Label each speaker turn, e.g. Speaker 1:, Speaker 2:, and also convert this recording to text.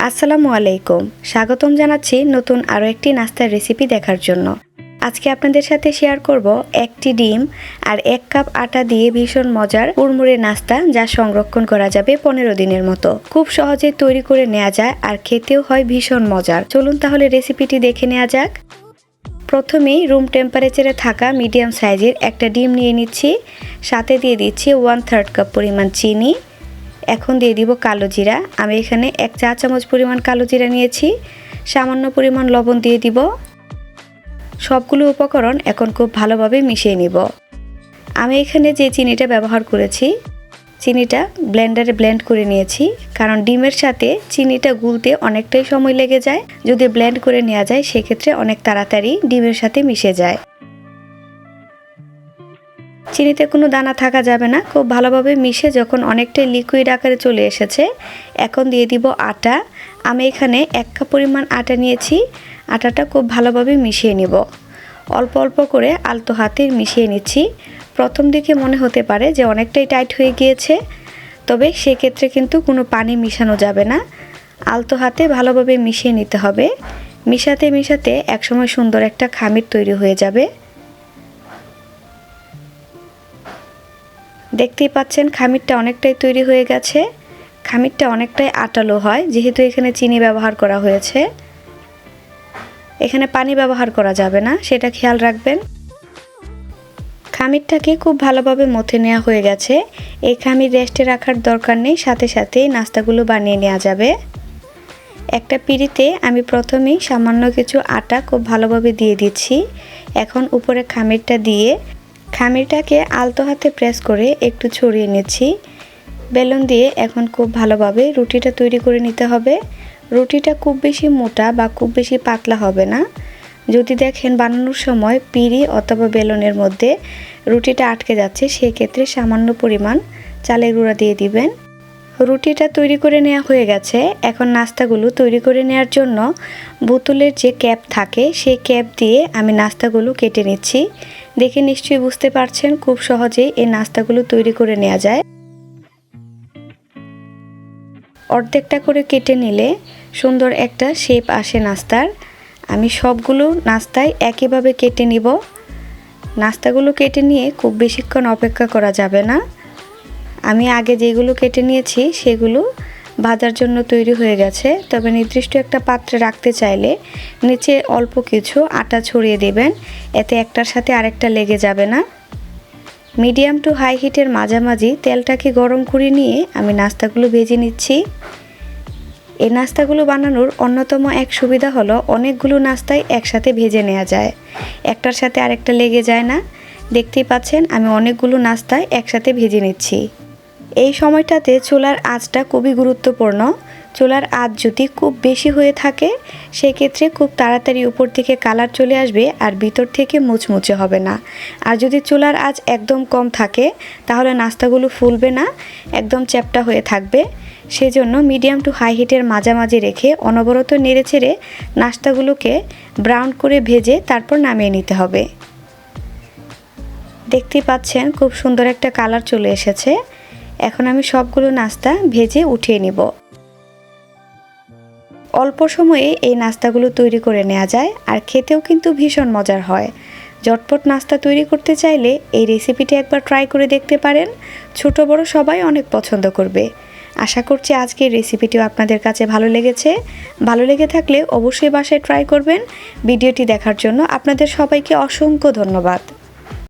Speaker 1: আসসালামু আলাইকুম। স্বাগতম জানাচ্ছি নতুন আরও একটি নাস্তার রেসিপি দেখার জন্য। আজকে আপনাদের সাথে শেয়ার করব একটি ডিম আর 1 কাপ আটা দিয়ে ভীষণ মজার মুড়মুড়ে নাস্তা, যা সংরক্ষণ করা যাবে 15 দিনের মতো। খুব সহজে তৈরি করে নেওয়া যায় আর খেতেও হয় ভীষণ মজার। চলুন তাহলে রেসিপিটি দেখে নেওয়া যাক। প্রথমেই রুম টেম্পারেচারে থাকা মিডিয়াম সাইজের একটা ডিম নিয়ে নিচ্ছি। সাথে দিয়ে দিচ্ছি 1/3 কাপ পরিমাণ চিনি। এখন দিয়ে দিব কালো জিরা। আমি এখানে 1 চা চামচ পরিমাণ কালো জিরা নিয়েছি। সামান্য পরিমাণ লবণ দিয়ে দিব। সবগুলো উপকরণ এখন খুব ভালোভাবে মিশিয়ে নিব। আমি এখানে যে চিনিটা ব্যবহার করেছি, চিনিটা ব্লেন্ডারে ব্লেন্ড করে নিয়েছি, কারণ ডিমের সাথে চিনিটা গুলতে অনেকটাই সময় লেগে যায়। যদি ব্লেন্ড করে নেওয়া যায় সেক্ষেত্রে অনেক তাড়াতাড়ি ডিমের সাথে মিশে যায়। চিনিতে কোনো দানা থাকা যাবে না। খুব ভালোভাবে মিশে যখন অনেকটাই লিকুইড আকারে চলে এসেছে, এখন দিয়ে দিব আটা। আমি এখানে 1 কাপ পরিমাণ আটা নিয়েছি। আটাটা খুব ভালোভাবে মিশিয়ে নিব। অল্প অল্প করে আলতো হাতে মিশিয়ে নিচ্ছি। প্রথম দিকে মনে হতে পারে যে অনেকটাই টাইট হয়ে গিয়েছে, তবে সেক্ষেত্রে কিন্তু কোনো পানি মিশানো যাবে না। আলতো হাতে ভালোভাবে মিশিয়ে নিতে হবে। মিশাতে মিশাতে একসময় সুন্দর একটা খামির তৈরি হয়ে যাবে। দেখতেই পাচ্ছেন খামিরটা অনেকটাই তৈরি হয়ে গেছে। খামিরটা অনেকটাই আটালো হয়, যেহেতু এখানে চিনি ব্যবহার করা হয়েছে। এখানে পানি ব্যবহার করা যাবে না, সেটা খেয়াল রাখবেন। খামিরটাকে খুব ভালোভাবে মথে নেওয়া হয়ে গেছে। এই খামির রেস্টে রাখার দরকার নেই, সাথে সাথেই নাস্তাগুলো বানিয়ে নেওয়া যাবে। একটা পিঁড়িতে আমি প্রথমেই সামান্য কিছু আটা খুব ভালোভাবে দিয়ে দিচ্ছি। এখন উপরে খামিরটা দিয়ে খামিরটাকে আলতো হাতে প্রেস করে একটু ছড়িয়ে নিচ্ছি। বেলুন দিয়ে এখন খুব ভালোভাবে রুটিটা তৈরি করে নিতে হবে। রুটিটা খুব বেশি মোটা বা খুব বেশি পাতলা হবে না। যদি দেখেন বানানোর সময় পিঁড়ি অথবা বেলুনের মধ্যে রুটিটা আটকে যাচ্ছে, সেক্ষেত্রে সামান্য পরিমাণ চালের গুঁড়া দিয়ে দিবেন। রুটিটা তৈরি করে নেওয়া হয়ে গেছে। এখন নাস্তাগুলো তৈরি করে নেওয়ার জন্য বোতলের যে ক্যাপ থাকে, সেই ক্যাপ দিয়ে আমি নাস্তাগুলো কেটে নিচ্ছি। দেখে নিশ্চয়ই বুঝতে পারছেন খুব সহজেই এই নাস্তাগুলো তৈরি করে নেওয়া যায়। অর্ধেকটা করে কেটে নিলে সুন্দর একটা শেপ আসে নাস্তার। আমি সবগুলো নাস্তায় একইভাবে কেটে নিব। নাস্তাগুলো কেটে নিয়ে খুব বেশিক্ষণ অপেক্ষা করা যাবে না। আমি আগে যেগুলো কেটে নিয়েছি সেগুলো ভাজার জন্য তৈরি হয়ে গেছে, তবে নির্দিষ্ট একটা পাত্রে রাখতে চাইলে নিচে অল্প কিছু আটা ছড়িয়ে দেবেন, এতে একটার সাথে আরেকটা লেগে যাবে না। মিডিয়াম টু হাই হিটের মাঝামাঝি তেলটাকে গরম করে নিয়ে আমি নাস্তাগুলো ভেজে নিচ্ছি। এই নাস্তাগুলো বানানোর অন্যতম এক সুবিধা হলো অনেকগুলো নাস্তাই একসাথে ভেজে নেওয়া যায়, একটার সাথে আরেকটা লেগে যায় না। দেখতেই পাচ্ছেন আমি অনেকগুলো নাস্তায় একসাথে ভেজে নিচ্ছি। এই সময়টাতে চুলার আঁচটা খুবই গুরুত্বপূর্ণ। চুলার আঁচ যদি খুব বেশি হয়ে থাকে সেক্ষেত্রে খুব তাড়াতাড়ি উপর থেকে কালার চলে আসবে আর ভিতর থেকে মুচমুচে হবে না। আর যদি চুলার আঁচ একদম কম থাকে তাহলে নাস্তাগুলো ফুলবে না, একদম চ্যাপ্টা হয়ে থাকবে। সেজন্য মিডিয়াম টু হাই হিটের মাঝামাঝি রেখে অনবরত নেড়েচেড়ে নাস্তাগুলোকে ব্রাউন করে ভেজে তারপর নামিয়ে নিতে হবে। দেখতেই পাচ্ছেন খুব সুন্দর একটা কালার চলে এসেছে। এখন আমি সবগুলো নাস্তা ভেজে উঠিয়ে নিব। অল্প সময়ে এই নাস্তাগুলো তৈরি করে নেওয়া যায় আর খেতেও কিন্তু ভীষণ মজার হয়। ঝটপট নাস্তা তৈরি করতে চাইলে এই রেসিপিটি একবার ট্রাই করে দেখতে পারেন। ছোট বড় সবাই অনেক পছন্দ করবে। আশা করছি আজকের রেসিপিটিও আপনাদের কাছে ভালো লেগেছে। ভালো লেগে থাকলে অবশ্যই বাসায় ট্রাই করবেন। ভিডিওটি দেখার জন্য আপনাদের সবাইকে অসংখ্য ধন্যবাদ।